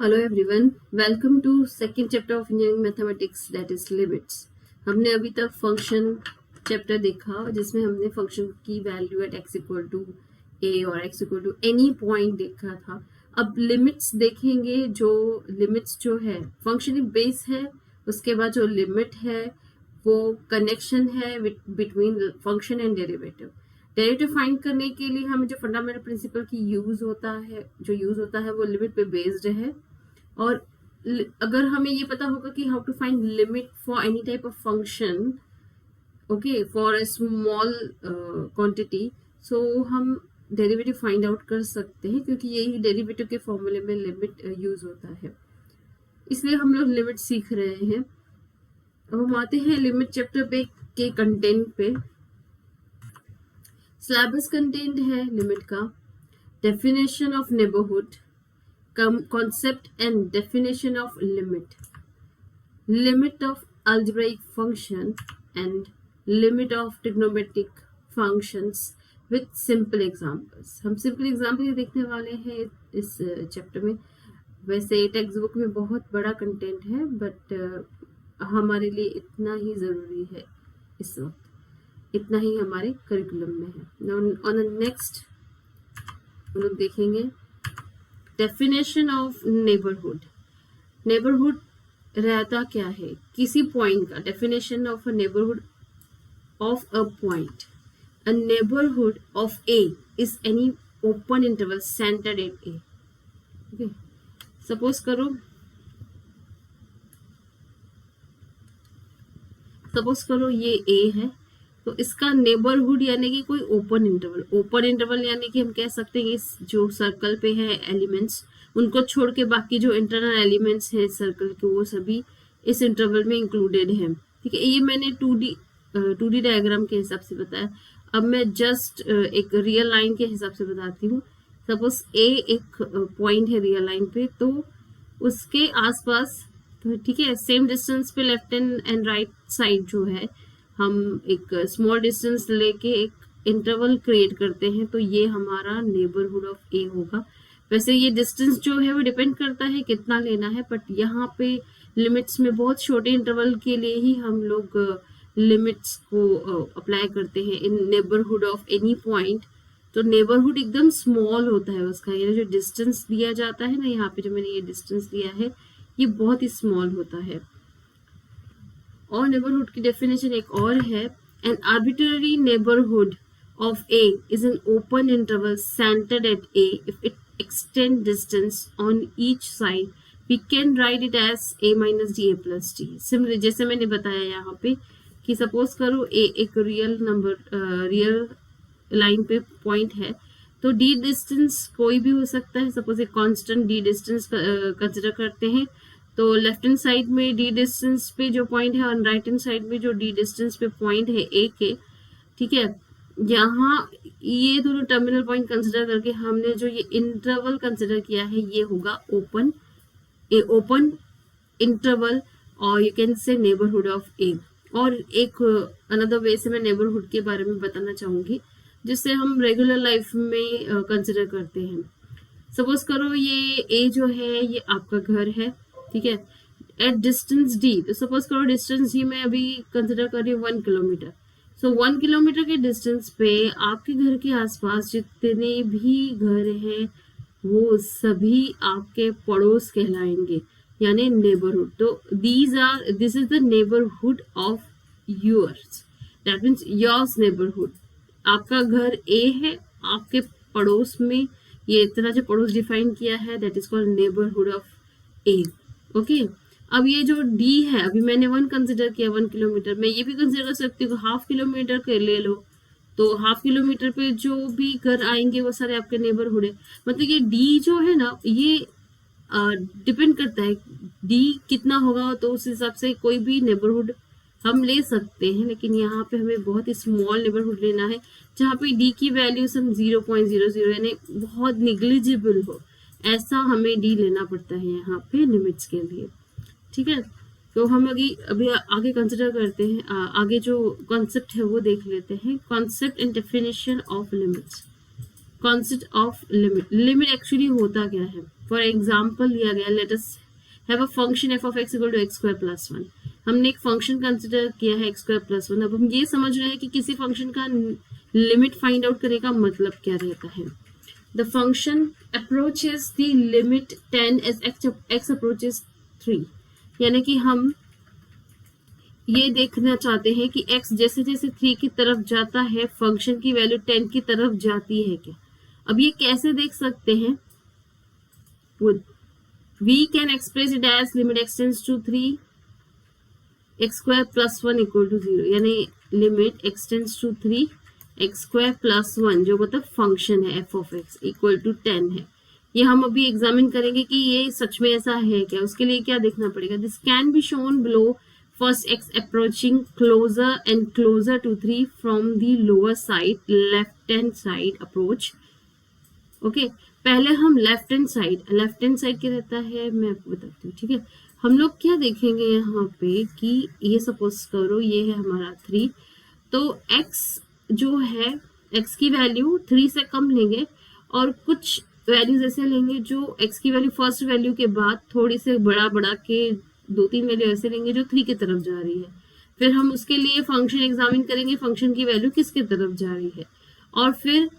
Hello everyone, welcome to second chapter of engineering mathematics that is limits. हमने अभी तक function chapter देखा जिसमें हमने फंक्शन की value at x equal to a और x equal to any point देखा था। अब लिमिट्स देखेंगे। जो लिमिट्स जो है फंक्शन बेस है, उसके बाद जो लिमिट है वो कनेक्शन है between function and derivative. Derivative find करने के लिए हमें जो फंडामेंटल प्रिंसिपल की यूज होता है वो लिमिट पे बेस्ड है। और अगर हमें ये पता होगा कि how to find limit for any type of function, okay, for a small quantity, so हम डेरिवेटिव फाइंड आउट कर सकते हैं, क्योंकि यही डेरिवेटिव के फॉर्मूले में लिमिट यूज होता है। इसलिए हम लोग लिमिट सीख रहे हैं। अब हम आते हैं लिमिट चैप्टर पे के कंटेंट पे। सिलेबस कंटेंट है लिमिट का, definition of neighbourhood, concept and definition of limit of algebraic function and limit of trigonometric functions with simple examples। हम सिंपल एग्जाम्पल ही देखने वाले हैं इस चैप्टर में। वैसे टेक्स्ट बुक में बहुत बड़ा कंटेंट है, बट हमारे लिए इतना ही ज़रूरी है इस वक्त, इतना ही हमारे करिकुलम में है। ऑन द नेक्स्ट हम लोग देखेंगे डेफिनेशन ऑफ नेबरहुड। नेबरहुड रहता क्या है? किसी पॉइंट का definition of a neighbourhood of a point. A neighbourhood of A is any open interval centred at A. Okay, suppose करो ये ए है, तो इसका नेबरहुड यानी कि कोई ओपन इंटरवल यानी कि हम कह सकते हैं इस जो सर्कल पे है एलिमेंट्स, उनको छोड़ के बाकी जो इंटरनल एलिमेंट्स हैं सर्कल के वो सभी इस इंटरवल में इंक्लूडेड हैं। ठीक है, ये मैंने 2D डायग्राम के हिसाब से बताया। अब मैं जस्ट एक रियल लाइन के हिसाब से बताती हूँ। सपोज ए एक पॉइंट है रियल लाइन पे, तो उसके आसपास, तो ठीक है, सेम डिस्टेंस पे लेफ्ट एंड राइट साइड जो है हम एक स्मॉल डिस्टेंस लेके एक इंटरवल क्रिएट करते हैं, तो ये हमारा नेबरहुड ऑफ ए होगा। वैसे ये डिस्टेंस जो है वो डिपेंड करता है कितना लेना है, बट यहाँ पे लिमिट्स में बहुत छोटे इंटरवल के लिए ही हम लोग लिमिट्स को अप्लाई करते हैं इन नेबरहुड ऑफ एनी पॉइंट। तो नेबरहुड एकदम स्मॉल होता है उसका, ये जो डिस्टेंस दिया जाता है ना, यहाँ पे जो मैंने ये डिस्टेंस दिया है ये बहुत ही स्मॉल होता है। और नेबरहुड की डेफिनेशन एक और है, an arbitrary neighbourhood of A is an open interval centred at A if it extend distance on each side we can write it as A minus D A plus D. Similar जैसे मैंने बताया यहाँ पे कि suppose करो ए एक real line पे point है, तो डी डिस्टेंस कोई भी हो सकता है। सपोज एक कांस्टेंट डी डिस्टेंस कंसिडर करते हैं, तो लेफ्ट हैंड साइड में डी डिस्टेंस पे जो पॉइंट है और राइट हैंड साइड में जो डी डिस्टेंस पे पॉइंट है ए के, ठीक है, यहाँ ये दोनों टर्मिनल पॉइंट कंसिडर करके हमने जो ये इंटरवल कंसिडर किया है ये होगा ओपन इंटरवल, और you can say neighbourhood of a. और एक अनदर वे से मैं नेबरहुड के बारे में बताना चाहूंगी जिससे हम रेगुलर लाइफ में कंसिडर करते हैं। सपोज करो ये ए जो है ये आपका घर है, ठीक है, एट डिस्टेंस डी। तो सपोज करो डिस्टेंस डी मैं अभी कंसिडर कर रही हूँ 1 किलोमीटर। सो 1 किलोमीटर के डिस्टेंस पे आपके घर के आसपास जितने भी घर हैं वो सभी आपके पड़ोस कहलाएंगे, यानी नेबरहुड। तो this is the neighbourhood of yours, that means yours neighbourhood. आपका घर ए है, आपके पड़ोस में ये इतना जो पड़ोस डिफाइन किया है that is called neighbourhood of A. Okay, अब ये जो डी है, अभी मैंने 1 कंसिडर किया 1 किलोमीटर, मैं ये भी कंसिडर कर सकती हूँ हाफ किलोमीटर के ले लो, तो हाफ किलोमीटर पे जो भी घर आएंगे वो सारे आपके नेबरहुड है। मतलब ये डी जो है ना ये डिपेंड करता है डी कितना होगा, तो उस हिसाब से कोई भी नेबरहुड हम ले सकते हैं। लेकिन यहाँ पे हमें बहुत ही स्मॉल नेबरहुड लेना है जहाँ पे डी की वैल्यू हम 0.00 यानी बहुत निग्लिजिबल हो, ऐसा हमें डी लेना पड़ता है यहाँ पे लिमिट्स के लिए। ठीक है, तो हम अभी आगे कंसिडर करते हैं, आगे जो कॉन्सेप्ट है वो देख लेते हैं। Concept and definition of limits. Concept of limit actually होता क्या है? फॉर एग्जाम्पल लिया गया, let us have a function F of x equal to X square plus one. हमने एक फंक्शन कंसिडर किया है एक्स स्क्वायर प्लस वन। अब हम ये समझ रहे हैं कि किसी फंक्शन का लिमिट फाइंड आउट करने का मतलब क्या रहता है। The function approaches the limit 10 as X approaches 3, यानी कि हम ये देखना चाहते हैं कि x जैसे जैसे 3 की तरफ जाता है फंक्शन की वैल्यू 10 की तरफ जाती है क्या। अब ये कैसे देख सकते हैं, we can express it as limit x tends to 3 x square plus 1 equal to 0, यानी limit x tends to 3 x square plus 1 जो मतलब फंक्शन है f of x equal to 10 है। ये हम अभी एग्जामिन करेंगे कि ये सच में ऐसा है क्या। उसके लिए क्या देखना पड़ेगा, this can be shown below first x approaching closer and closer to 3 from the lower side left hand side approach। Okay पहले हम लेफ्ट हैंड साइड क्या रहता है मैं आपको बताती हूँ, ठीक है। हम लोग क्या देखेंगे यहाँ पे कि ये सपोज करो ये है हमारा 3, तो x जो है x की वैल्यू 3 से कम लेंगे और कुछ वैल्यूज ऐसे लेंगे जो x की वैल्यू फर्स्ट वैल्यू के बाद थोड़ी से बढ़ा के 2-3 वैल्यू ऐसे लेंगे जो 3 की तरफ जा रही है। फिर हम उसके लिए फंक्शन एग्जामिन करेंगे, फंक्शन की वैल्यू किसकी तरफ जा रही है। और फिर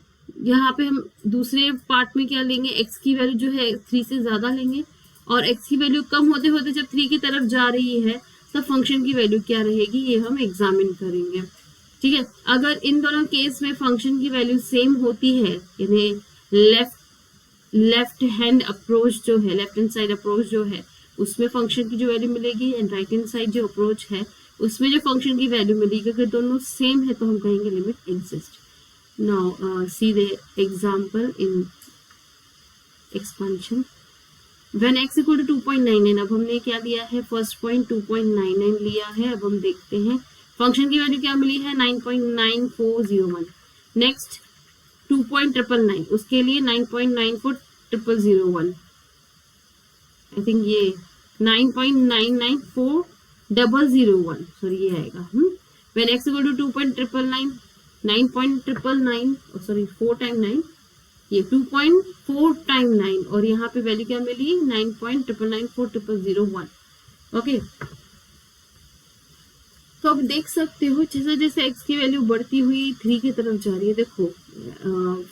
यहाँ पे हम दूसरे पार्ट में क्या लेंगे, x की वैल्यू जो है 3 से ज्यादा लेंगे और x की वैल्यू कम होते होते जब 3 की तरफ जा रही है तब फंक्शन की वैल्यू क्या रहेगी ये हम एग्जामिन करेंगे, ठीक है। अगर इन दोनों केस में फंक्शन की वैल्यू सेम होती है, यानी लेफ्ट हैंड अप्रोच जो है, लेफ्ट हैंड साइड अप्रोच जो है उसमें फंक्शन की जो वैल्यू मिलेगी एंड राइट हैंड साइड जो अप्रोच है उसमें जो फंक्शन की वैल्यू मिलेगी, अगर दोनों सेम है तो हम कहेंगे limit exist. Now see the example in expansion when x equal to 2.99। अब हमने क्या लिया है, फर्स्ट पॉइंट 2.99 लिया है। अब हम देखते हैं फंक्शन की वैल्यू क्या मिली है 9.9401। नेक्स्ट 2.999 उसके लिए 9.940001, आई थिंक ये 9.994001 सॉरी ये आएगा। when x equal to 2.999 9.999 sorry 4 time 9 ये 2.4 टाइम 9 और यहाँ पे वैल्यू क्या मिली 9.9994001। ओके तो अब देख सकते हो जैसे जैसे x की वैल्यू बढ़ती हुई 3 की तरफ जा रही है। देखो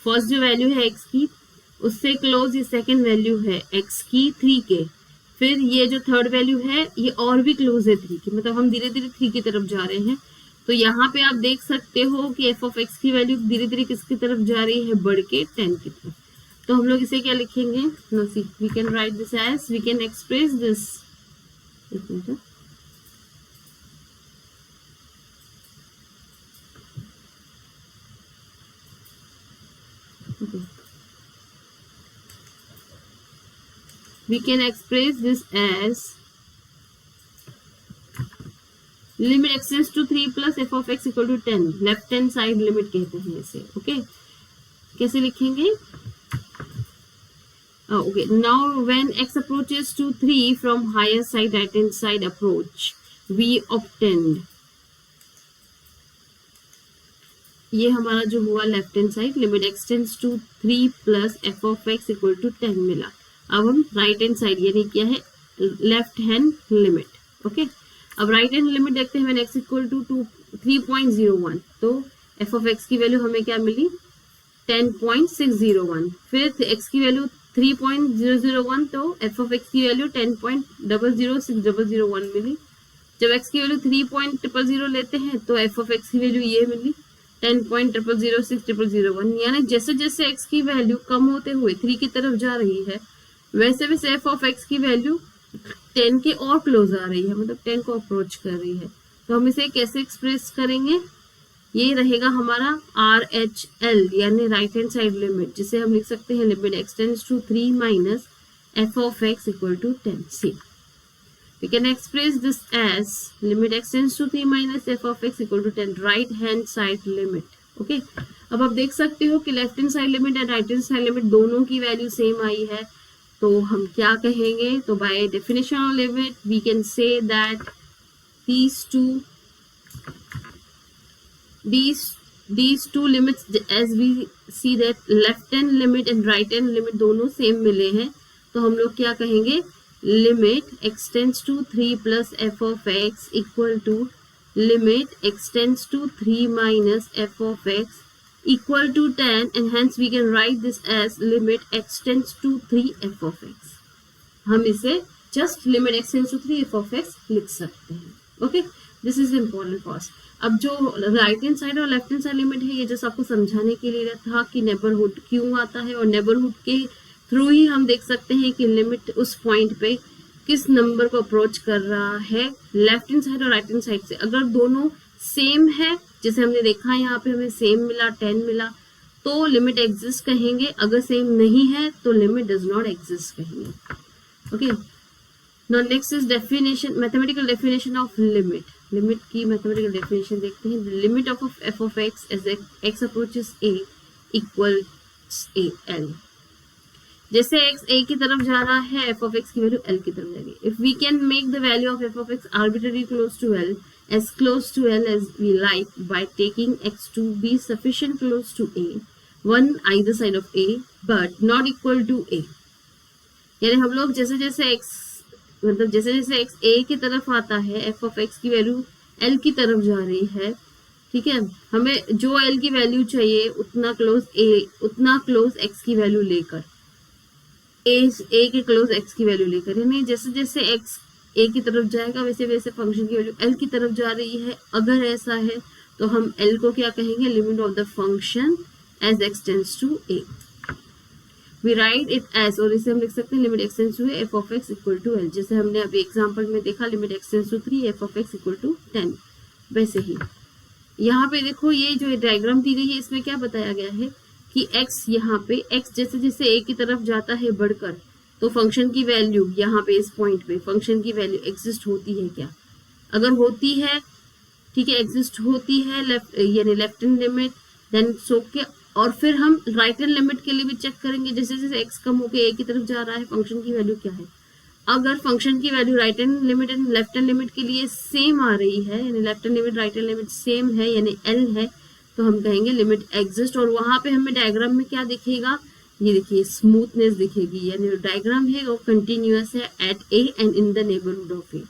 फर्स्ट जो वैल्यू है x की उससे क्लोज ये सेकंड वैल्यू है x की 3 के, फिर ये जो थर्ड वैल्यू है ये और भी क्लोज है 3 की, मतलब हम धीरे धीरे 3 की तरफ जा रहे हैं। तो यहाँ पे आप देख सकते हो कि f of x की वैल्यू धीरे धीरे किसकी तरफ जा रही है, बढ़ के 10 की तरफ। तो हम लोग इसे क्या लिखेंगे, no see we can write this as we can express this, we can express this as limit x tends to 3 plus F of x equal to 10, left hand side limit कहते हैं इसे। ओके कैसे लिखेंगे, okay now when X approaches to 3 from higher side right hand side approach we obtained, ये हमारा जो हुआ left hand side limit x tends to 3 plus F of x equal to 10 मिला। अब हम राइट हैंड साइड यानी क्या है लेफ्ट हैंड लिमिट। ओके अब राइट हैंड लिमिट देखते हैं, x इक्वल टू 3.01 तो f ऑफ x की वैल्यू हमें क्या मिली 10.601, फिर x की वैल्यू 3.001 तो f ऑफ x की वैल्यू 10.006001 मिली। जब x की वैल्यू 3.000 लेते हैं तो f ऑफ x की वैल्यू ये मिली 10.006001, यानी जैसे जैसे x की वैल्यू कम होते हुए 3 की तरफ जा रही है वैसे वैसे f ऑफ x की वैल्यू 10 के और क्लोज आ रही है, मतलब 10 को अप्रोच कर रही है। तो हम इसे कैसे एक्सप्रेस करेंगे, ये रहेगा हमारा RHL यानी राइट हैंड साइड लिमिट, जिसे हम लिख सकते हैं limit x tends to 3 minus F of x equal to 10। See we can express this as limit x tends to 3 minus F of x equal to 10 right hand side limit. Okay अब आप देख सकते हो कि left hand side limit and right hand side limit दोनों की value same आई है, तो हम क्या कहेंगे, तो by definition of limit we can say that these two limits as we see that left hand limit and right hand limit दोनों same मिले हैं, तो हम लोग क्या कहेंगे, limit x tends to 3 plus F of x equal to limit x tends to 3 minus F of X equal to 10 and hence we can write this as limit x tends to 3 f of x. हम इसे just limit x tends to 3 f of x लिख सकते हैं. Okay, this is important for us. अब जो right hand side और left hand side limit है, ये जस्ट आपको समझाने के लिए था कि नेबरहुड क्यों आता है, और नेबरहुड के थ्रू ही हम देख सकते हैं कि लिमिट उस पॉइंट पे किस नंबर को अप्रोच कर रहा है, लेफ्ट हैंड साइड और राइट हैंड साइड से. अगर दोनों सेम है, जैसे हमने देखा यहाँ पे हमें सेम मिला 10 मिला, तो लिमिट एग्जिस्ट कहेंगे. अगर सेम नहीं है तो लिमिट डज नॉट एग्जिस्ट कहेंगे. Okay, now next is definition, mathematical definition of limit. Limit की मैथमेटिकल डेफिनेशन देखते हैं. The limit of F of X as X approaches A equals A L. जैसे x a की तरफ जा रहा है, f of x की वैल्यू l की तरफ जाएगी. If we can make the value of f of x arbitrarily close to l, as close to l as we like by taking x to be sufficient close to a, one either side of a but not equal to a. यानी हम लोग जैसे जैसे x मतलब जैसे जैसे x a की तरफ आता है, f of x की वैल्यू l की तरफ जा रही है, ठीक है, हमें जो l की वैल्यू चाहिए उतना क्लोज x की वैल्यू लेकर, a के क्लोज x की वैल्यू लेकर, यानी जैसे जैसे x a की तरफ जाएगा वैसे वैसे फंक्शन की वैल्यू l की तरफ जा रही है. अगर ऐसा है तो हम l को क्या कहेंगे, limit of the function as x tends to a. We write it as, और इसे हम लिख सकते हैं limit x tends to a f of x equal to l. जैसे हमने अभी एग्जांपल में देखा limit x tends to 3 f of x equal to 10. वैसे ही यहाँ पे देखो, ये जो डायग्राम दी गई है इसमें क्या बताया गया है कि x यहाँ पे x जैसे जैसे a की तरफ जाता है बढ़कर, तो फंक्शन की वैल्यू यहाँ पे इस पॉइंट पे फंक्शन की वैल्यू एग्जिस्ट होती है क्या. अगर होती है, ठीक है, एग्जिस्ट होती है लेफ्ट यानी left hand limit, then so के, और फिर हम राइट हैंड लिमिट के लिए भी चेक करेंगे. जैसे जैसे x कम होकर a की तरफ जा रहा है, फंक्शन की वैल्यू क्या है. अगर फंक्शन की value right hand limit and left hand limit के लिए सेम आ रही है, यानी left hand limit right hand limit same है यानी l है, तो हम कहेंगे लिमिट एग्जिस्ट. और वहां पे हमें डायग्राम में क्या दिखेगा, ये देखिए स्मूथनेस दिखेगी, यानी जो डायग्राम है वो कंटिन्यूअस है at a and in the neighbourhood of a.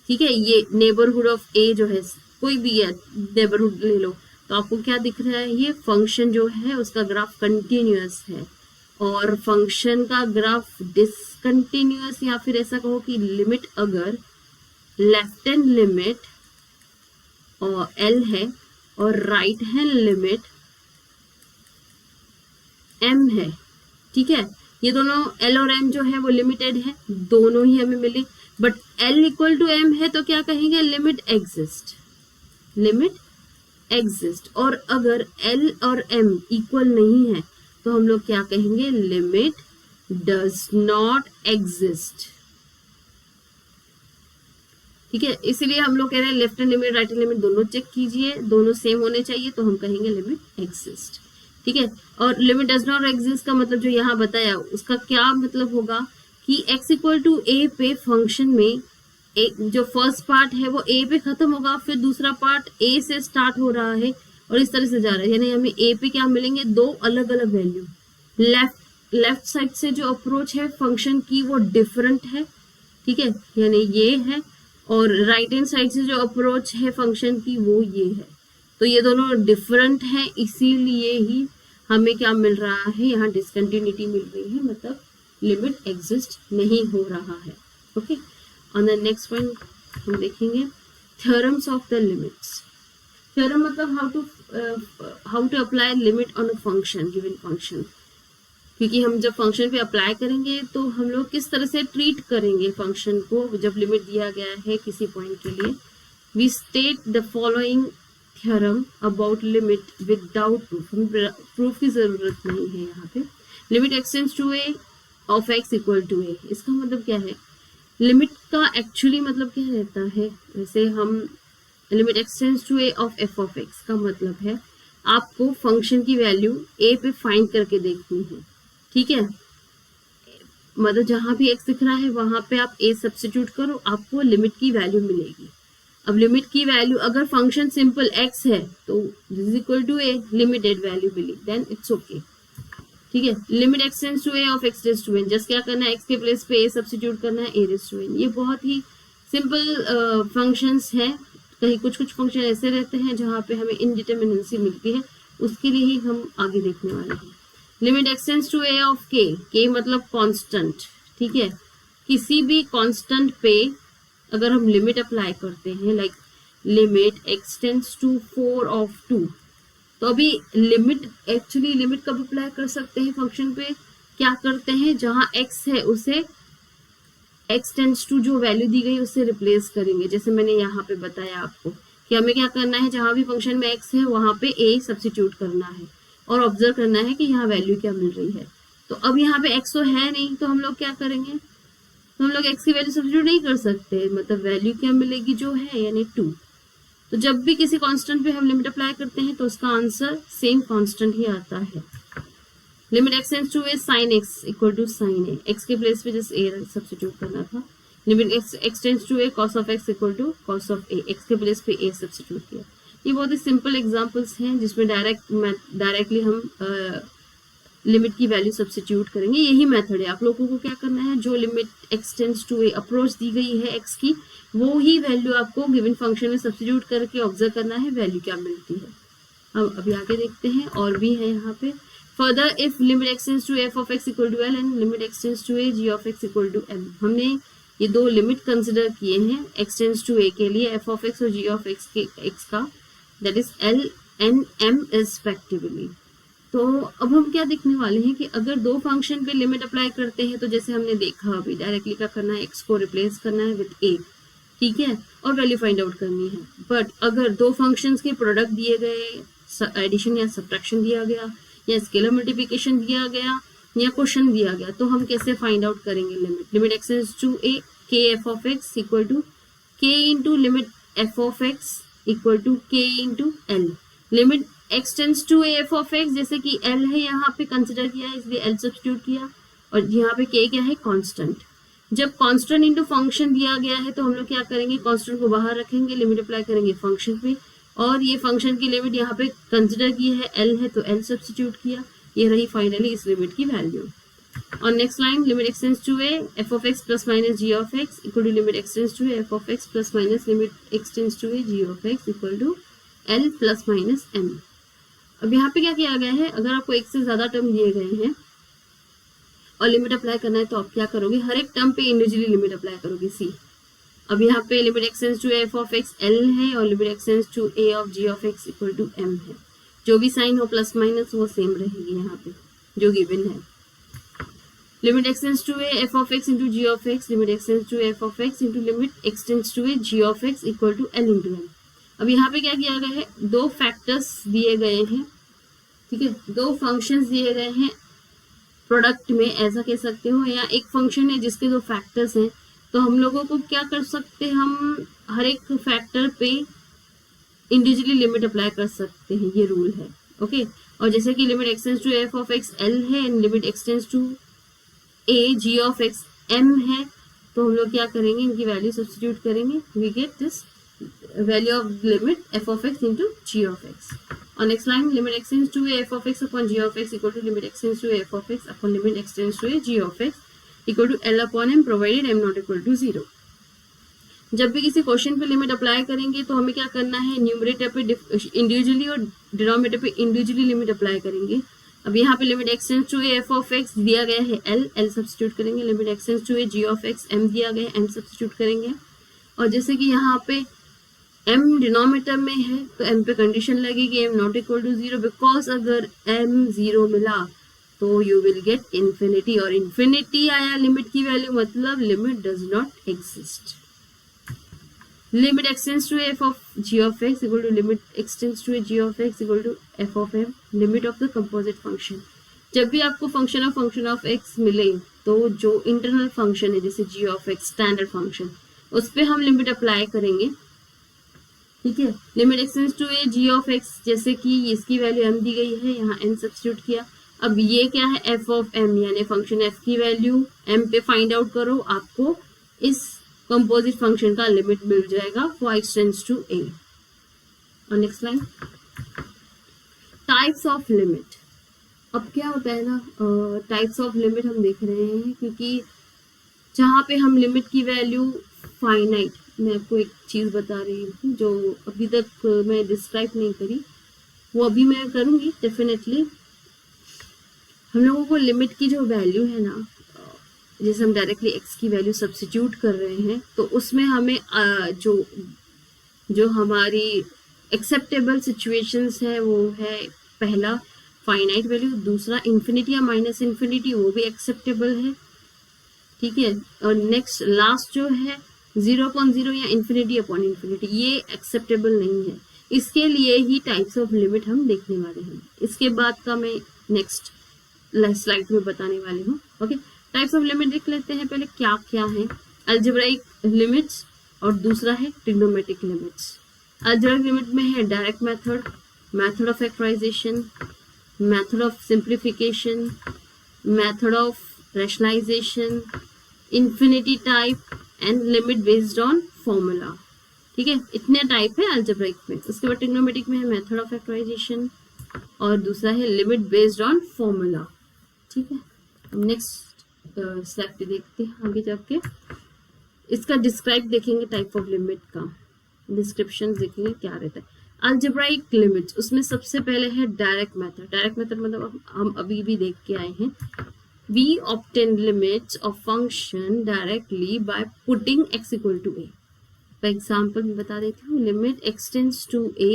ठीक है, ये नेबरहुड ऑफ ए जो है, कोई भी है नेबरहुड ले लो, तो आपको क्या दिख रहा है, ये फंक्शन जो है उसका ग्राफ कंटिन्यूअस है, और फंक्शन का ग्राफ डिसकंटिन्यूअस, या फिर ऐसा कहो कि लिमिट अगर लेफ्ट हैंड लिमिट और एल है और राइट हैंड लिमिट m है, ठीक है, ये दोनों l और m जो है वो लिमिटेड है, दोनों ही हमें मिले, but l equal to m है तो क्या कहेंगे, लिमिट एग्जिस्ट. Limit exist. और अगर l और m इक्वल नहीं है तो हम लोग क्या कहेंगे, लिमिट डज नॉट एग्जिस्ट. ठीक है, इसलिए हम लोग कह रहे हैं left hand limit right hand limit दोनों चेक कीजिए, दोनों सेम होने चाहिए, तो हम कहेंगे लिमिट एग्जिस्ट. ठीक है, और लिमिट डज नॉट एग्जिस्ट का मतलब जो यहाँ बताया उसका क्या मतलब होगा कि x इक्वल टू a पे फंक्शन में एक जो फर्स्ट पार्ट है वो a पे खत्म होगा, फिर दूसरा पार्ट a से स्टार्ट हो रहा है और इस तरह से जा रहा है, यानी हमें a पे क्या मिलेंगे, दो अलग अलग वैल्यू. लेफ्ट साइड से जो अप्रोच है फंक्शन की वो डिफरेंट है, ठीक है, यानी ये है, और राइट हैंड साइड से जो अप्रोच है फंक्शन की वो ये है, तो ये दोनों डिफरेंट हैं, इसीलिए ही हमें क्या मिल रहा है, यहाँ डिसकंटिन्यूटी मिल रही है, मतलब लिमिट एग्जिस्ट नहीं हो रहा है. Okay, on the next point हम देखेंगे theorems of the limits. Theorem मतलब how to apply limit on a function, given function. क्योंकि हम जब फंक्शन पे अप्लाई करेंगे तो हम लोग किस तरह से ट्रीट करेंगे फंक्शन को जब लिमिट दिया गया है किसी पॉइंट के लिए. We state the following theorem about limit without proof. Proof की जरूरत नहीं है यहाँ पे. Limit x tends to A of x equal to a, इसका मतलब क्या है, लिमिट का एक्चुअली मतलब क्या रहता है, वैसे हम limit x tends to A of F of X का मतलब है आपको फंक्शन की वैल्यू ए पे फाइंड करके देखनी है. ठीक है, मतलब जहां भी x दिख रहा है वहां पे आप a सब्स्टिट्यूट करो, आपको लिमिट की वैल्यू मिलेगी. अब लिमिट की वैल्यू अगर फंक्शन सिंपल x है तो this is equal to a, limited value मिली, देन इट्स ओके. ठीक है। Limit x tends to A of X raise to N, just क्या करना है, एक्स के प्लेस पे ए सब्स्टिट्यूट करना है, ए रेज टू एन। ये बहुत ही सिंपल फंक्शंस है। कहीं कुछ कुछ फंक्शन ऐसे रहते हैं जहाँ पे हमें इनडिटर्मिनेंसी मिलती है, उसके लिए ही हम आगे देखने वाले हैं। Limit x tends to A of के मतलब कांस्टेंट, ठीक है। किसी भी कांस्टेंट पे अगर हम लिमिट अप्लाई करते हैं, like limit x tends to 4 of 2, तो अभी एक्चुअली लिमिट कब अप्लाई कर सकते हैं फंक्शन पे, क्या करते हैं, जहां x है उसे x टेंड्स टू जो वैल्यू दी गई उससे रिप्लेस करेंगे। जैसे मैंने यहाँ पे बताया आपको कि हमें क्या करना है, जहां भी फंक्शन में x है वहां पे a सब्स्टिट्यूट करना है और ऑब्जर्व करना है कि यहाँ वैल्यू क्या मिल रही है। तो अब यहाँ पे x तो है नहीं, तो हम लोग क्या करेंगे, तो हम लोग x की वैल्यू सब्स्टिट्यूट नहीं कर सकते, मतलब वैल्यू क्या मिलेगी जो है, यानी 2। तो जब भी किसी कांस्टेंट पे हम लिमिट अप्लाई करते हैं तो उसका आंसर सेम कांस्टेंट ही आता है। Limit x tends to A sine X equal to sine A, X के प्लेस पे जस्ट ए सब्स्टिट्यूट करना था। Limit x tends to A cos of x equal to cos of A, X के place पे A substitute किया। ये बहुत ही simple examples हैं जिसमें डायरेक्टली हम लिमिट की वैल्यू सब्स्टिट्यूट करेंगे। यही मेथड है। आप लोगों को क्या करना है, जो limit x tends to a approach दी गई है एक्स की, वो ही वैल्यू आपको गिवन फंक्शन में सब्स्टिट्यूट करके ऑब्जर्व करना है वैल्यू क्या मिलती है। अब अभी आगे देखते हैं, और भी है यहाँ पे। Further if limit x tends to F of x equal to L and limit x tends to A ji of x equal to M, हमने ये दो लिमिट कंसिडर किए हैं एक्स टेंड्स टू ए के लिए, एफ ऑफ एक्स और G of X के X का, that is L and M respectively. तो अब हम क्या देखने वाले हैं कि अगर दो फंक्शन पे लिमिट अप्लाई करते हैं तो जैसे हमने देखा अभी, डायरेक्टली क्या करना है, एक्स को रिप्लेस करना है विद ए, ठीक है, और वैल्यू फाइंड आउट करनी है। बट अगर दो फंक्शंस के प्रोडक्ट दिए गए, एडिशन या सब्ट्रैक्शन दिया गया, या स्केलर मल्टीप्लिकेशन दिया गया, या क्वेश्चन दिया गया, तो हम कैसे फाइंड आउट करेंगे limit. Limit x tends to a k f of x equal to k into limit f of x equal to k into L. Limit x tends to A F of x, जैसे कि L है यहाँ पे consider किया है इसलिए L substitute किया, और यहाँ पे के क्या है, कांस्टेंट। जब कांस्टेंट इनटू फंक्शन दिया गया है तो हम लोग क्या करेंगे, कांस्टेंट को बाहर रखेंगे, लिमिट अप्लाई करेंगे फंक्शन पे, और ये फंक्शन की लिमिट यहाँ पे कंसिडर की है, एल है तो एल सब्स्टिट्यूट किया, ये रही फाइनली इस लिमिट की वैल्यू। और next line, limit x tends to A F of X plus minus G of x equal to limit x tends to A F of X plus minus limit x tends to A ji of x equal to L plus minus M. अब यहाँ पे क्या किया गया है, अगर आपको एक से ज्यादा टर्म दिए गए हैं और लिमिट अप्लाई करना है तो आप क्या करोगे, हर एक टर्म पे इंडिविजुअली लिमिट अप्लाई करोगे। सी, अब यहाँ पे limit x tends to F of x L है और limit x tends to A of ji of x equal to M है। जो भी साइन हो प्लस माइनस वो सेम रहेगी यहाँ पे जो गिवन है। Limit x tends to A F of x into ji of X, limit x tends to F of x into limit x tends to A ji of x equal to L into M. अब यहाँ पे क्या किया गया है, दो factors दिए गए हैं, ठीक है, दो फंक्शंस दिए गए हैं प्रोडक्ट में, ऐसा कह सकते हो, या एक फंक्शन है जिसके दो फैक्टर्स हैं, तो हम लोगों को क्या कर सकते हैं, हम हर एक फैक्टर पे इंडिविजुअली लिमिट अप्लाई कर सकते हैं, ये रूल है। ओके, और जैसे कि limit x tends to F of x L है and limit x tends to A ji of x m है, तो हम लोग क्या करेंगे, इनकी वैल्यू सब्स्टिट्यूट करेंगे, we get this value of limit f of x into ji of x. और next line, limit x tends to F of x upon g of x equal to limit x tends to F of x upon limit x tends to A ji of x equal to L upon M provided M not equal to 0। जब भी किसी question पे limit apply करेंगे तो हमें क्या करना है, न्यूमरेटर पे इंडिविजुअली और डिनोमिनेटर पे इंडिविजुअली लिमिट अप्लाई करेंगे। अब यहाँ पे limit x tends to A F of X दिया गया है एल, एल सब्स्टिट्यूट करेंगे, limit x tends to A ji of x M दिया गया है, एम सब्स्टिट्यूट करेंगे। और जैसे कि यहाँ पे m डिनोमिनेटर में है तो m पे कंडीशन लगेगी m not equal to 0, because अगर m 0 मिला तो यू विल गेट इन्फिनिटी, और इन्फिनिटी आया लिमिट की वैल्यू, मतलब limit does not exist. Limit x tends to F of ji of x equal to limit x tends to g of x equal to F of m, limit of the composite function. जब भी आपको function of x मिले तो जो internal function है जैसे g of x standard function, उस पर हम लिमिट अप्लाई करेंगे, ठीक है। Limit x tends to A ji of x, जैसे कि इसकी वैल्यू m दी गई है, यहाँ n सब्स्टिट्यूट किया। अब ये क्या है, f ऑफ m, यानी फंक्शन f की वैल्यू m पे फाइंड आउट करो, आपको इस कंपोजिट फंक्शन का लिमिट मिल जाएगा for x tends to a। और next line, types of limit. अब क्या होता है ना, टाइप्स ऑफ लिमिट हम देख रहे हैं, क्योंकि जहाँ पे हम लिमिट की वैल्यू फाइनाइट, मैं आपको एक चीज़ बता रही हूँ जो अभी तक मैं डिस्क्राइब नहीं करी, वो अभी मैं करूँगी डेफिनेटली। हम लोगों को लिमिट की जो वैल्यू है ना, जैसे हम डायरेक्टली एक्स की वैल्यू सब्स्टिट्यूट कर रहे हैं, तो उसमें हमें जो जो हमारी एक्सेप्टेबल सिचुएशंस है वो है, पहला फाइनाइट वैल्यू, दूसरा इन्फिनिटी या माइनस इन्फिनिटी, वो भी एक्सेप्टेबल है, ठीक है। और नेक्स्ट लास्ट जो है 0.0 या इन्फिनिटी अपॉन इन्फिनिटी, ये एक्सेप्टेबल नहीं है। इसके लिए ही टाइप्स ऑफ लिमिट हम देखने वाले हैं, इसके बाद का मैं नेक्स्ट स्लाइड में बताने वाली हूँ। ओके, टाइप्स ऑफ लिमिट देख लेते हैं पहले क्या क्या है। अलजेब्राइक लिमिट्स और दूसरा है ट्रिग्नोमेट्रिक लिमिट्स। अलजेब्राइक लिमिट में है direct method, method of factorisation, method of simplification, method of rationalisation, infinity type and limit based on formula. ठीक है, इतने टाइप है अलजेब्राइक में। उसके बाद ट्रिग्नोमेट्रिक में है मेथड ऑफ फैक्टराइजेशन और दूसरा है लिमिट बेस्ड ऑन फॉर्मूला। ठीक है, नेक्स्ट स्लाइड पे देखते हैं आगे जाके, इसका डिस्क्राइब देखेंगे टाइप ऑफ लिमिट का, डिस्क्रिप्शन देखेंगे क्या रहता है। अलजेब्राइक लिमिट्स, उसमें सबसे पहले है डायरेक्ट मेथड। डायरेक्ट मेथड मतलब हम अभी भी देख के आए हैं, we obtain limits of function directly by putting x equal to a। For example मैं बता देती हूँ, limit x tends to a,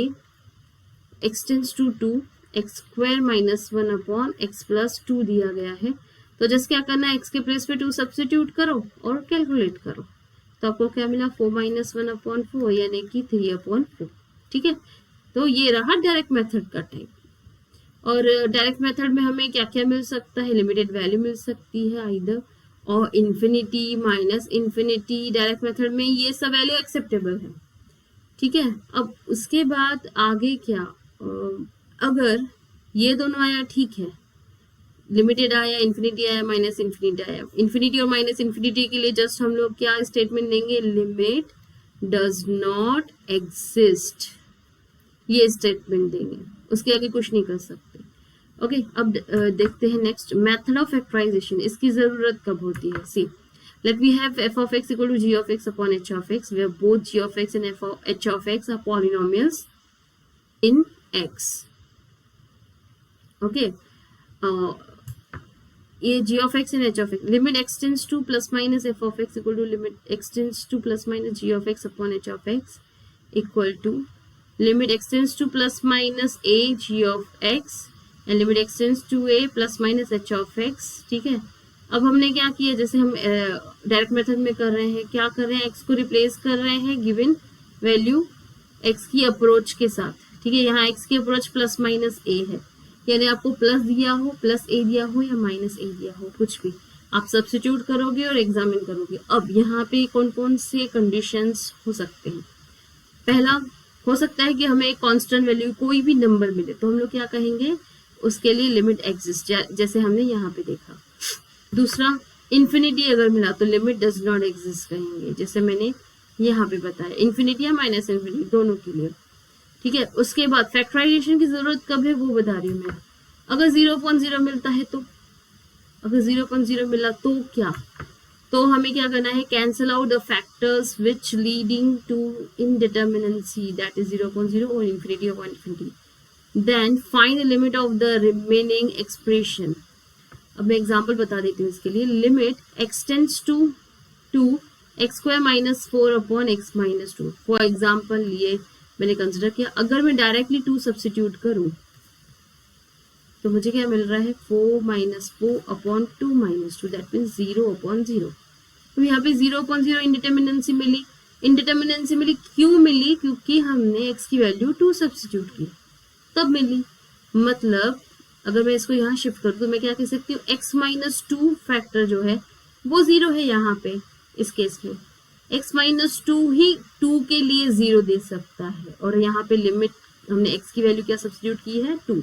x tends to 2, x square minus 1 upon x plus 2 दिया गया है। तो जस्ट क्या करना है, x के प्लेस पे 2 सब्स्टिट्यूट करो और कैलकुलेट करो, तो आपको क्या मिला 4 माइनस 1 अपॉन 4 यानी कि 3 अपॉन 4। ठीक है, तो ये रहा डायरेक्ट मेथड का टाइप। और डायरेक्ट मेथड में हमें क्या क्या मिल सकता है, लिमिटेड वैल्यू मिल सकती है आइदर, और infinity, minus infinity. Direct method में ये सब वैल्यू एक्सेप्टेबल है। ठीक है, अब उसके बाद आगे क्या, अगर ये दोनों आया ठीक है, लिमिटेड आया, इन्फिनिटी आया, माइनस इन्फिनिटी आया। इन्फिनिटी और माइनस इन्फिनिटी के लिए जस्ट हम लोग क्या स्टेटमेंट देंगे, लिमिट डज नॉट एग्जिस्ट, ये स्टेटमेंट देंगे, उसके आगे कुछ नहीं कर सकते। ओके, अब देखते हैं नेक्स्ट, मेथड ऑफ फैक्टराइजेशन। इसकी जरूरत कब होती है, see let we have f of x equal to g of x upon h of x where both g of x and h of x are polynomials in x। Okay, ये g of x and h of x, limit x tends to plus minus f of x equal to लिमिट x tends to plus minus g of x upon h of x equal to लिमिट x tends to plus minus a g of x and limit x tends to a plus minus h of x। ठीक है, अब हमने क्या किया, जैसे हम direct method में कर रहे हैं, क्या कर रहे हैं, x को रिप्लेस कर रहे हैं गिवन वैल्यू x की अप्रोच के साथ। ठीक है, यहाँ x की अप्रोच प्लस माइनस a है, यानी आपको प्लस दिया हो, प्लस a दिया हो या माइनस a दिया हो, कुछ भी आप सब्स्टिट्यूट करोगे और एग्जामिन करोगे। अब यहाँ पे कौन कौन से कंडीशंस हो सकते हैं, पहला हो सकता है कि हमें कांस्टेंट वैल्यू कोई भी नंबर मिले, तो हम लोग क्या कहेंगे, उसके लिए लिमिट एग्जिस्ट, जैसे हमने यहाँ पे देखा। दूसरा, इन्फिनिटी अगर मिला तो लिमिट डज नॉट एग्जिस्ट कहेंगे, जैसे मैंने यहाँ पे बताया, इन्फिनिटी या माइनस इन्फिनिटी दोनों के लिए। ठीक है, उसके बाद फैक्टराइजेशन की जरूरत कब है वो बता रही हूँ मैं। अगर 0.0 मिलता है तो, अगर 0.0 मिला तो क्या, तो हमें क्या करना है, cancel out the factors which leading to indeterminacy that is 0.0 और इन्फिनिटी और infinity, then find the limit of the remaining expression. अब मैं एग्जांपल बता देती हूँ इसके लिए, limit x tends to 2 x square minus 4 upon x minus 2। For example लिए मैंने कंसिडर किया, अगर मैं डायरेक्टली 2 सब्स्टिट्यूट करूँ तो मुझे क्या मिल रहा है, 4 minus 4 upon 2 minus 2 that means 0 upon 0। तो यहाँ पे 0.0 इंडिटरमिनेंसी मिली। इंडिटरमिनेंसी मिली क्यों मिली, क्योंकि हमने x की वैल्यू 2 सब्स्टिट्यूट की तब मिली। मतलब अगर मैं इसको यहाँ शिफ्ट कर दूँ तो मैं क्या कह सकती हूँ, x माइनस 2 फैक्टर जो है वो 0 है यहाँ पे, इस केस में x माइनस 2 ही 2 के लिए 0 दे सकता है, और यहाँ पे लिमिट हमने x की वैल्यू क्या सब्स्टिट्यूट की है, 2।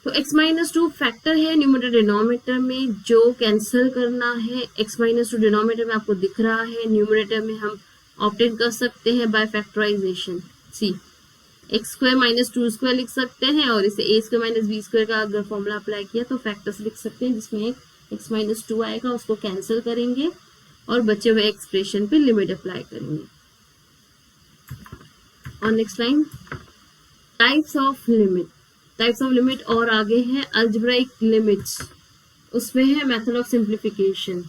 तो x माइनस 2 फैक्टर है न्यूमरेटर डिनोमिनेटर में, जो कैंसिल करना है। x माइनस 2 डिनोमिनेटर में आपको दिख रहा है, न्यूमरेटर में हम ऑब्टेन कर सकते हैं by factorisation. See x square minus two square लिख सकते हैं, और इसे a square minus b square का अगर फॉर्मूला अप्लाई किया तो फैक्टर्स लिख सकते हैं, जिसमें एक एक्स माइनस टू आएगा, उसको कैंसिल करेंगे और बचे हुए एक्सप्रेशन पे लिमिट अप्लाई करेंगे। और next line, types of limit और आगे है अल्जेब्राइक लिमिट्स, उसमें है method of simplification.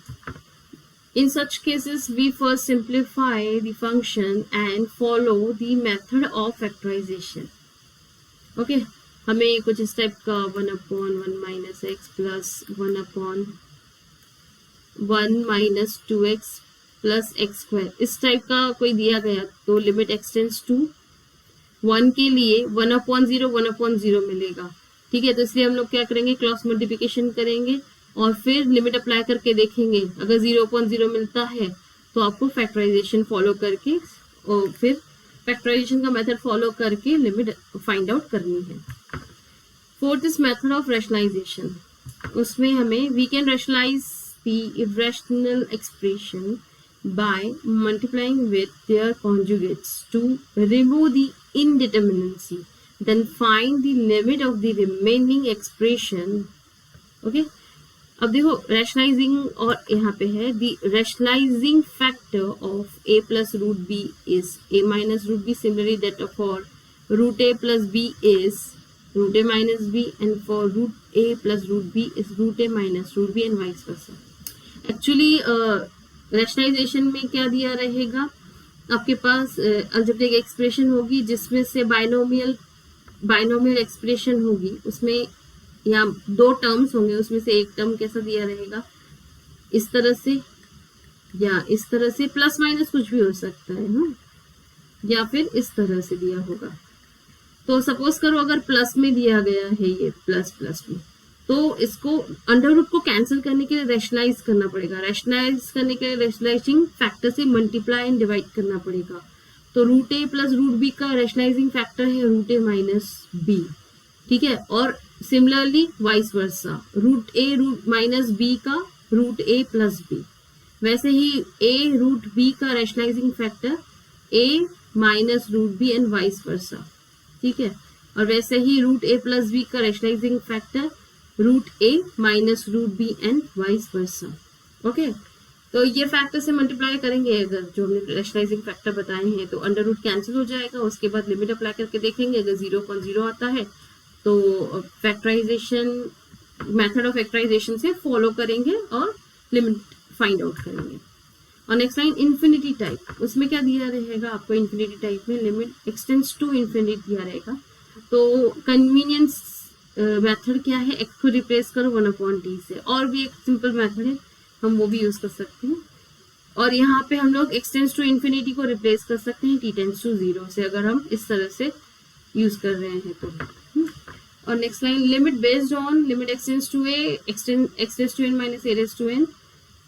In such cases, we first simplify the function and follow the method of factorization. Okay, हमें कुछ इस टाइप का 1/1 minus x plus 1/1 minus 2x plus x square इस टाइप का कोई दिया गया, तो लिमिट एक्सटेंड्स टू 1 के लिए 1/0 मिलेगा। ठीक है, तो इसलिए हम लोग क्या करेंगे, क्रॉस मल्टीप्लिकेशन करेंगे और फिर लिमिट अप्लाई करके देखेंगे। अगर 0/0 मिलता है तो आपको फैक्टराइजेशन फॉलो करके और फिर फैक्टराइजेशन का मेथड फॉलो करके लिमिट फाइंड आउट करनी है। Fourth is method of rationalisation, उसमें हमें we can rationalise the irrational expression by multiplying with their conjugates to remove the indeterminacy, then find the limit of the remaining expression. Okay, अब देखो rationalising, और यहाँ पे है the rationalising factor of a plus root b is a minus root b, similarly that for root a plus b is root a minus b, and for root a plus root b is root a minus root b, and vice versa. Actually rationalisation में क्या दिया रहेगा, आपके पास algebraic expression होगी जिसमें से binomial expression होगी, उसमें या दो टर्म्स होंगे, उसमें से एक टर्म कैसा दिया रहेगा, इस तरह से या इस तरह से, प्लस माइनस कुछ भी हो सकता है ना, या फिर इस तरह से दिया होगा। तो सपोज करो अगर प्लस में दिया गया है ये प्लस में, तो इसको अंडर रूट को कैंसिल करने के लिए रैशनलाइज करना पड़ेगा। रैशनलाइज करने के लिए रैशनलाइजिंग फैक्टर से मल्टीप्लाई एंड डिवाइड करना पड़ेगा। तो root a plus root b का रैशनलाइजिंग फैक्टर है रूट ए माइनस बी। ठीक है, और similarly vice versa, root a root minus b का रूट ए प्लस बी। वैसे ही ए रूट बी का rationalising factor a minus root b and vice versa. ठीक है, और वैसे ही रूट ए प्लस बी का rationalising factor root a minus root b and vice versa. Okay, तो ये फैक्टर से मल्टीप्लाई करेंगे, अगर जो हमने रैशनलाइजिंग फैक्टर बताए हैं तो अंडर रूट कैंसिल हो जाएगा। उसके बाद लिमिट अप्लाई करके देखेंगे, अगर 0/0 आता है तो फैक्टराइजेशन मेथड ऑफ फैक्टराइजेशन से फॉलो करेंगे और लिमिट फाइंड आउट करेंगे। और नेक्स्ट लाइन इन्फिनिटी टाइप, उसमें क्या दिया रहेगा आपको, इन्फिनिटी टाइप में लिमिट एक्सटेंड्स टू इन्फिनिटी दिया रहेगा। तो कन्वीनियंस मेथड क्या है, एक्स को रिप्लेस करो 1/t से, और भी एक सिंपल मेथड है, हम वो भी यूज कर सकते हैं। और यहाँ पे हम लोग एक्सटेंड्स टू इन्फिनिटी को रिप्लेस कर सकते हैं t टेंड्स टू 0 से, अगर हम इस तरह से यूज कर रहे हैं तो। और next line, limit based on limit x tends to a x raised to n minus a raised to n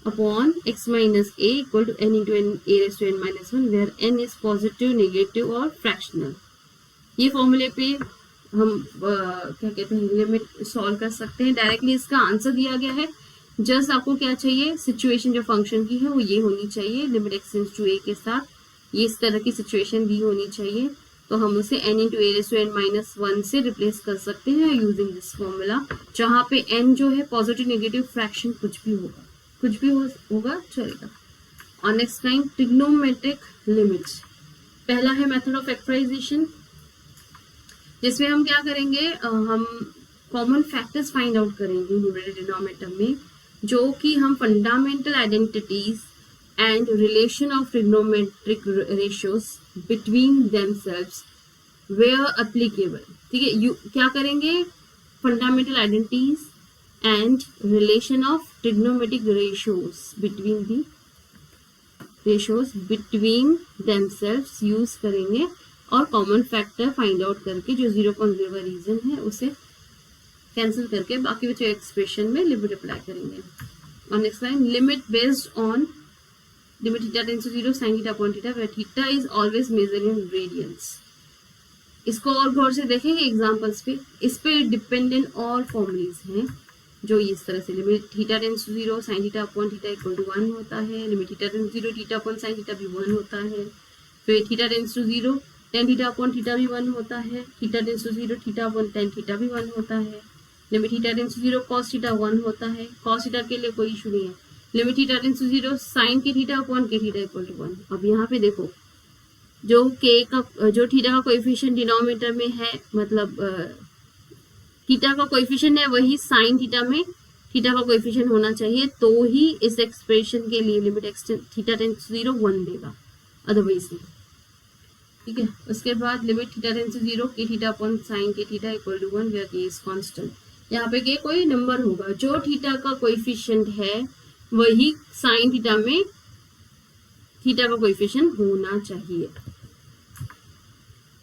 upon x minus a equal to n into n a raised to n minus 1 where n is positive, negative और fractional. ये फॉर्मूले पे हम क्या कहते हैं, limit solve कर सकते हैं। डायरेक्टली इसका आंसर दिया गया है, जस्ट आपको क्या चाहिए, सिचुएशन जो फंक्शन की है वो ये होनी चाहिए, लिमिट एक्सटेंड्स टू a के साथ ये इस तरह की सिचुएशन दी होनी चाहिए। तो हम उसे n into a raised to n minus 1 से रिप्लेस कर सकते हैं यूजिंग दिस फॉर्मूला, जहाँ पे n जो है पॉजिटिव नेगेटिव फ्रैक्शन कुछ भी होगा चलेगा। और नेक्स्ट लाइन, ट्रिग्नोमेट्रिक लिमिट्स, पहला है मेथड ऑफ फैक्टराइजेशन, जिसमें हम क्या करेंगे, हम कॉमन फैक्टर्स फाइंड आउट करेंगे न्यूमरेटर डिनोमिनेटर में, जो कि हम fundamental identities and relation of trigonometric ratios between themselves where applicable. ठीक है, क्या करेंगे, fundamental identities and relation of trigonometric ratios between themselves use करेंगे, और कॉमन फैक्टर फाइंड आउट करके जो 0/0 का रीजन है उसे कैंसिल करके बाकी बचे एक्सप्रेशन में लिमिट अप्लाई करेंगे। और next line, limit based on limit theta tends to 0 sin theta upon theta where theta is always measured in radians. इसको और गौर से देखेंगे एग्जांपल्स पे, इस पे डिपेंडेंट और फॉर्मूलेज हैं जो इस तरह से, limit theta tends to 0 sin theta upon theta equal to 1 होता है, limit theta tends to 0 theta upon sin theta भी 1 होता है, फिर theta tends to 0 tan theta upon theta भी 1 होता है, theta tends to 0 theta upon tan theta भी 1 होता है, limit theta tends to 0 cos theta 1 होता है, cos थीटा के लिए कोई इशू नहीं है, limit theta tends to 0 sin k theta upon k theta equal to 1। अब यहाँ पे देखो जो थीटा का कोएफिशिएंट डिनोमिनेटर में है, मतलब थीटा का कोएफिशिएंट है वही साइन थीटा में थीटा का कोएफिशिएंट होना चाहिए, तो ही इस एक्सप्रेशन के लिए लिमिट थीटा टेंस टू 0 1 देगा, अदरवाइज नहीं। ठीक है, उसके बाद limit theta tends to 0 k theta upon sine के थीटा इक्वल टू 1 वेयर के इज कांस्टेंट। यहाँ पे के कोई नंबर होगा, जो थीटा का कोएफिशिएंट है वही साइन थीटा में थीटा का कोएफिशिएंट होना चाहिए।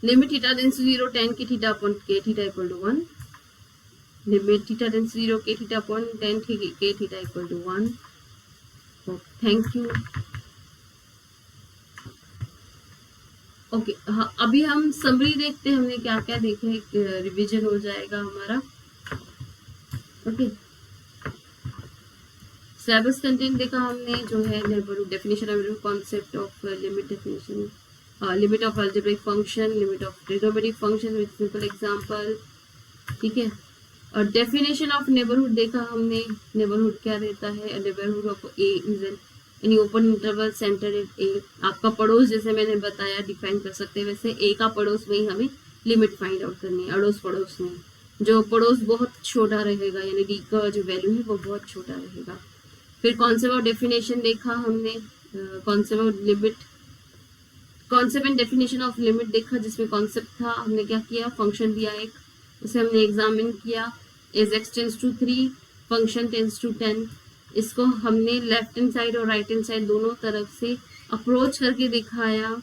Limit theta tends to 0 tan k theta upon k theta equal to 1, limit theta tends to 0 k theta upon tan k theta equal to 1। Thank you. Okay, हाँ, अभी हम summary देखते हैं, हमने क्या क्या देखा, एक रिवीजन हो जाएगा हमारा। ओके, सिलेबस कंटेंट देखा हमने, जो है neighbourhood definition of concept of limit definition, limit of algebraic function, limit of trigonometric function with simple example. ठीक है, और डेफिनेशन ऑफ नेबरहुड देखा हमने, नेबरहुड क्या रहता है, neighbourhood of A is any open interval centre in a. आपका पड़ोस जैसे मैंने बताया डिफाइन कर सकते हैं, वैसे ए का पड़ोस में ही हमें लिमिट फाइंड आउट करनी है, अड़ोस पड़ोस में जो पड़ोस बहुत छोटा रहेगा, यानी डी का जो वैल्यू है वो बहुत छोटा रहेगा। फिर कॉन्सेप्ट ऑफ डेफिनेशन देखा हमने, concept of limit, concept and definition of limit देखा, जिसमें कॉन्सेप्ट था, हमने क्या किया, फंक्शन दिया एक, उसे हमने एग्जामिन किया, as x tends to 3 function tends to 10। इसको हमने लेफ्ट हैंड साइड और राइट हैंड साइड दोनों तरफ से अप्रोच करके दिखाया।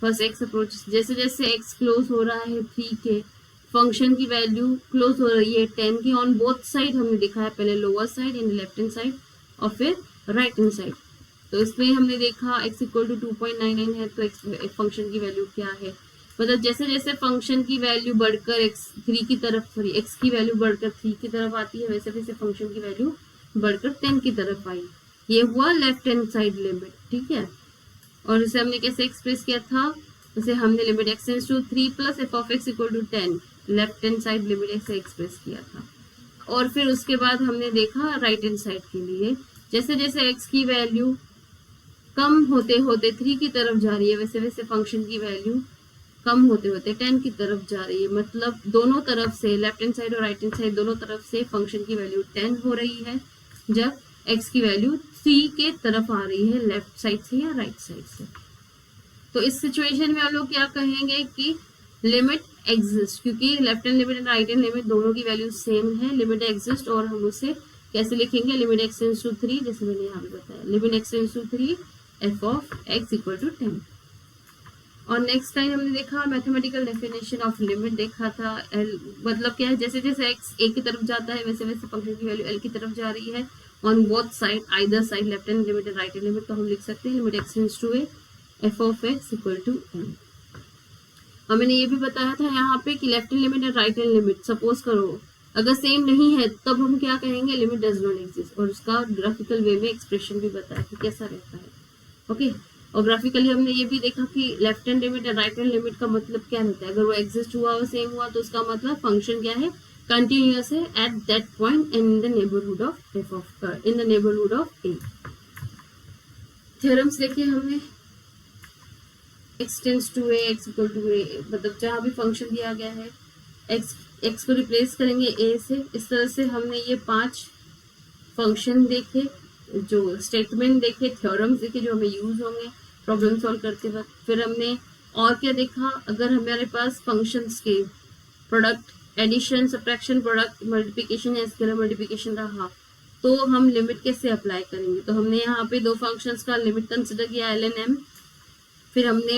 फर्स्ट एक्स अप्रोच, जैसे जैसे एक्स क्लोज हो रहा है 3 के, फंक्शन की वैल्यू क्लोज हो रही है 10 की, ऑन बोथ साइड हमने दिखाया, पहले लोअर साइड यानी लेफ्ट हैंड साइड और फिर राइट हैंड साइड। तो इसमें हमने देखा x इक्वल टू 2.99 है, तो x फंक्शन की वैल्यू क्या है, मतलब जैसे जैसे फंक्शन की वैल्यू बढ़कर x की वैल्यू बढ़कर 3 की तरफ आती है, वैसे वैसे फंक्शन की वैल्यू बढ़कर 10 की तरफ आई। ये हुआ लेफ्ट हैंड साइड लिमिट। ठीक है, और इसे हमने कैसे एक्सप्रेस किया था, उसे हमने limit x tends to 3 plus F of x equal to 10 left hand side limit से एक्सप्रेस किया था। और फिर उसके बाद हमने देखा राइट हैंड साइड के लिए, जैसे जैसे x की वैल्यू कम होते होते 3 की तरफ जा रही है, वैसे वैसे फंक्शन की वैल्यू कम होते होते 10 की तरफ जा रही है। मतलब दोनों तरफ से, लेफ्ट हैंड साइड और राइट हैंड साइड दोनों तरफ से फंक्शन की वैल्यू 10 हो रही है, जब x की वैल्यू 3 के तरफ आ रही है, लेफ्ट साइड से या राइट साइड से। तो इस सिचुएशन में हम लोग क्या कहेंगे कि लिमिट एग्जिस्ट, क्योंकि left hand limit and right hand limit दोनों की वैल्यू सेम है, लिमिट एग्जिस्ट। और हम उसे कैसे लिखेंगे, लिमिट x टेंस टू 3, जैसे मैंने यहाँ पे बताया, limit x tends to 3 f of x equal to 10। और नेक्स्ट टाइम हमने देखा मैथमेटिकल डेफिनेशन ऑफ लिमिट देखा था, मतलब क्या है, जैसे जैसे x a की तरफ जाता है वैसे वैसे फंक्शन की वैल्यू l की तरफ जा रही है on both side, either side, left hand limit and right hand limit. तो हम लिख सकते हैं limit x tends to a f of x equal to n। और मैंने ये भी बताया था यहाँ पे कि left hand limit and right hand limit suppose करो अगर सेम नहीं है तब हम क्या कहेंगे, लिमिट डज नॉट एग्जिस्ट। और उसका ग्राफिकल वे में एक्सप्रेशन भी बताया कि कैसा रहता है। ओके, और ग्राफिकली हमने ये भी देखा कि लेफ्ट हैंड लिमिट और राइट हैंड लिमिट का मतलब क्या रहता है, अगर वो एग्जिस्ट हुआ और सेम हुआ तो उसका मतलब फंक्शन क्या है, कंटिन्यूअस है at that point in the neighbourhood of a. Theorems देखिए हमने, x tends to a, x equal to a, मतलब जहाँ भी फंक्शन दिया गया है x को रिप्लेस करेंगे a से। इस तरह से हमने ये 5 फंक्शन देखे, जो स्टेटमेंट देखे, थ्योरम्स देखे जो हमें यूज होंगे प्रॉब्लम सॉल्व करते वक्त। फिर हमने और क्या देखा, अगर हमारे पास फंक्शंस के product, addition, subtraction, product, multiplication या स्केलर मल्टीप्लिकेशन रहा तो हम लिमिट कैसे अप्लाई करेंगे। तो हमने यहाँ पे 2 फंक्शंस का लिमिट कंसिडर किया, एल एंड एम। फिर हमने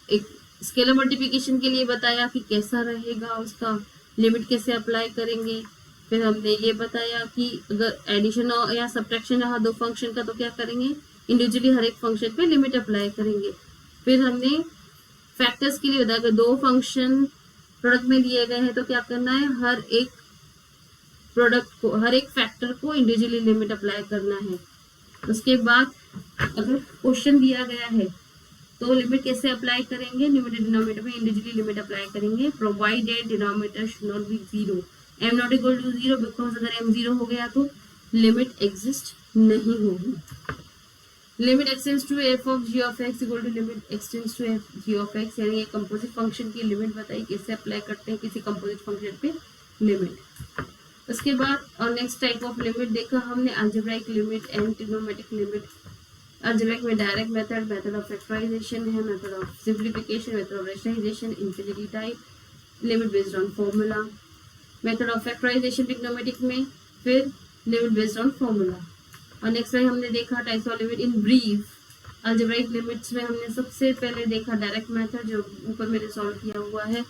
एक स्केलर मल्टीप्लिकेशन के लिए बताया कि कैसा रहेगा, उसका लिमिट कैसे अप्लाई करेंगे। फिर हमने ये बताया कि अगर एडिशन या सब्ट्रैक्शन रहा 2 फंक्शन का तो क्या करेंगे, इंडिविजुअली हर एक फंक्शन पे लिमिट अप्लाई करेंगे। फिर हमने फैक्टर्स के लिए बताया कि 2 फंक्शन प्रोडक्ट में दिए गए हैं तो क्या करना है, हर एक प्रोडक्ट को, हर एक फैक्टर को इंडिविजुअली लिमिट अप्लाई करना है। उसके बाद अगर क्वेश्चन दिया गया है तो लिमिट कैसे अप्लाई करेंगे, न्यूमरेटर डिनोमिनेटर में इंडिविजुअली लिमिट अप्लाई करेंगे, provided denominator should not be zero, m not equal to zero, because अगर m जीरो हो गया तो लिमिट एग्जिस्ट नहीं होगी। Limit x tends to f of g of x equal to limit x tends to f g of x, यानी एक composite function की limit बताई कैसे अप्लाई करते हैं किसी कंपोजिट फंक्शन पे लिमिट। उसके बाद और नेक्स्ट टाइप ऑफ लिमिट देखा हमने, algebraic limit and trigonometric limit. Algebraic में direct method, method of factorisation है, method of simplification, method of rationalisation, infinity type, limit based on formula, method of factorisation trigonometric में, फिर limit based on formula. और next time हमने देखा types of limit in brief. Algebraic limits में हमने सबसे पहले देखा डायरेक्ट मेथड, जो ऊपर मैंने सॉल्व किया हुआ है।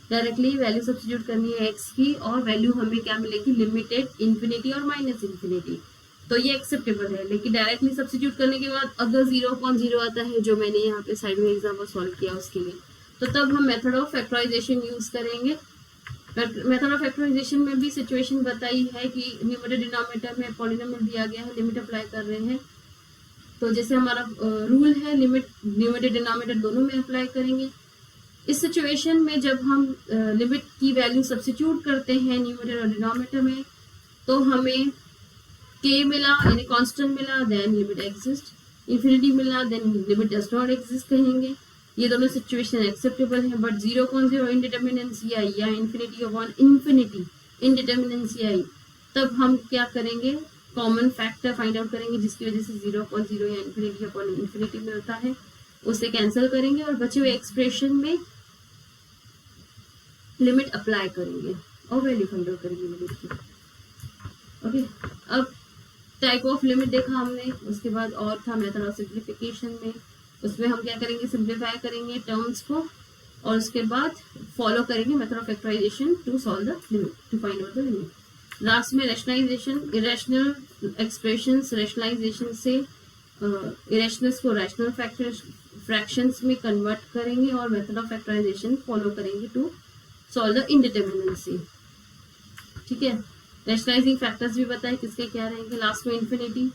डायरेक्टली वैल्यू सब्स्टिट्यूट करनी है x की और वैल्यू हमें क्या मिलेगी, लिमिटेड इन्फिनिटी और माइनस इन्फिनिटी, तो ये एक्सेप्टेबल है। लेकिन डायरेक्टली सब्स्टिट्यूट करने के बाद अगर 0.0 आता है, जो मैंने यहाँ पे साइड में एग्जाम्पल सॉल्व किया उसके लिए, तो तब हम मेथड ऑफ फैक्टराइजेशन यूज करेंगे। मेथड ऑफ फैक्टराइजेशन में भी सिचुएशन बताई है कि न्यूमरेटर डिनोमिनेटर में पॉलिनोमियल दिया गया है, लिमिट अप्लाई कर रहे हैं, तो जैसे हमारा रूल है लिमिट न्यूमरेटर डिनोमिनेटर दोनों में अप्लाई करेंगे। इस सिचुएशन में जब हम लिमिट की वैल्यू सब्स्टिट्यूट करते हैं न्यूमरेटर और डिनोमिनेटर में, तो हमें k मिला यानी कांस्टेंट मिला, देन लिमिट एग्जिस्ट, इन्फिनिटी मिला, then limit does not exist कहेंगे। ये दोनों सिचुएशन एक्सेप्टेबल हैं। बट 0.0 इंडिटर्मिनेंसी आई या इन्फिनिटी अपॉन इन्फिनिटी इंडिटर्मिनेंसी आई, तब हम क्या करेंगे, कॉमन फैक्टर फाइंड आउट करेंगे जिसकी वजह से 0.0 या इन्फिनिटी अपॉन इन्फिनिटी मिलता है, उसे कैंसिल करेंगे और बचे हुए एक्सप्रेशन में लिमिट अप्लाई करेंगे और वैल्यू फाइंड आउट करेंगे लिमिट की। ओके, अब टाइप ऑफ लिमिट देखा हमने। उसके बाद और था मेथड ऑफ सिंप्लीफिकेशन में, उसमें हम क्या करेंगे, सिंप्लीफाई करेंगे टर्म्स को और उसके बाद फॉलो करेंगे method of factorisation to solve the limit, to find out the limit. Last में रैशनलाइजेशन, इरेशनल एक्सप्रेशंस रैशनलाइजेशन से इरेशनल्स को रैशनल फ्रैक्शंस में कन्वर्ट करेंगे और मेथड ऑफ फैक्टराइजेशन फॉलो करेंगे टू सॉल्व द इंडिटर्मिनेंसी। ठीक है, रैशनलाइजिंग फैक्टर्स भी बताए किसके क्या रहेंगे। लास्ट में इन्फिनिटी,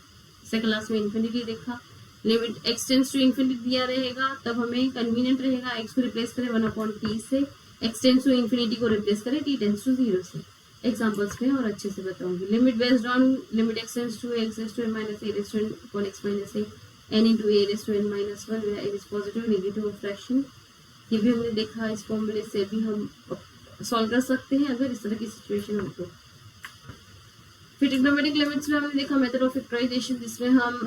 सेकंड लास्ट में इन्फिनिटी देखा। Limit x tends to infinity दिया रहेगा, तब हमें कन्वीनियंट रहेगा एक्स को रिप्लेस करें 1/t से, एक्स टेंड्स टू इन्फिनिटी को रिप्लेस करें t टेंड्स टू 0 से। एग्जांपल्स में और अच्छे से बताऊंगी। Limit based on limit x tends to n minus a raise to n upon x minus a n into a raise to n minus 1 where a is positive negative fraction, ये भी हमने देखा। इस फॉर्मूले से भी हम सॉल्व कर सकते हैं अगर इस तरह की सिचुएशन हो तो। फिर ट्रिग्नोमेट्रिक लिमिट्स में हमने देखा मेथड ऑफ फैक्टराइजेशन, जिसमें हम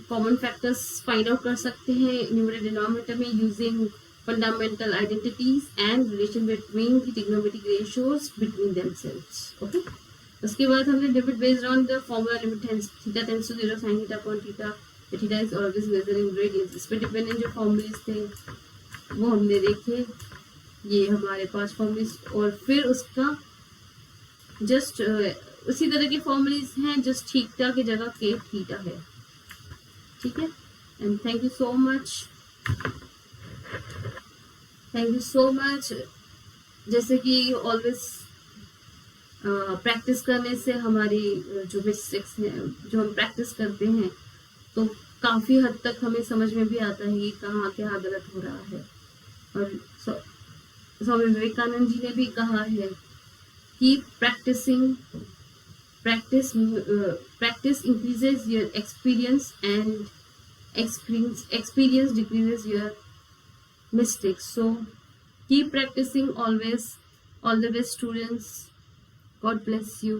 कॉमन फैक्टर्स फाइंड आउट कर सकते हैं न्यूमरेटर डिनोमिनेटर में using fundamental identities and relation between the trigonometric ratios between themselves. Okay, उसके बाद हमने limit based on the formula limit theta tends to 0 sin theta upon theta, theta is always measuring radius, इस पे dependent जो formulas थे वो हमने देखे, ये हमारे पास फॉर्मूलेस। और फिर उसका जस्ट उसी तरह के फॉर्मूलेस हैं, जस्ट थीटा की जगह के थीटा है। ठीक है, and thank you so much, thank you so much. जैसे कि ऑलवेज प्रैक्टिस करने से हमारी जो मिस्टेक्स हैं, जो हम प्रैक्टिस करते हैं, तो काफ़ी हद तक हमें समझ में भी आता है कि कहाँ क्या गलत हो रहा है। और स्वामी विवेकानंद जी ने भी कहा है कि practice increases your experience and experience decreases your mistakes. So keep practicing always. All the best, students. God bless you.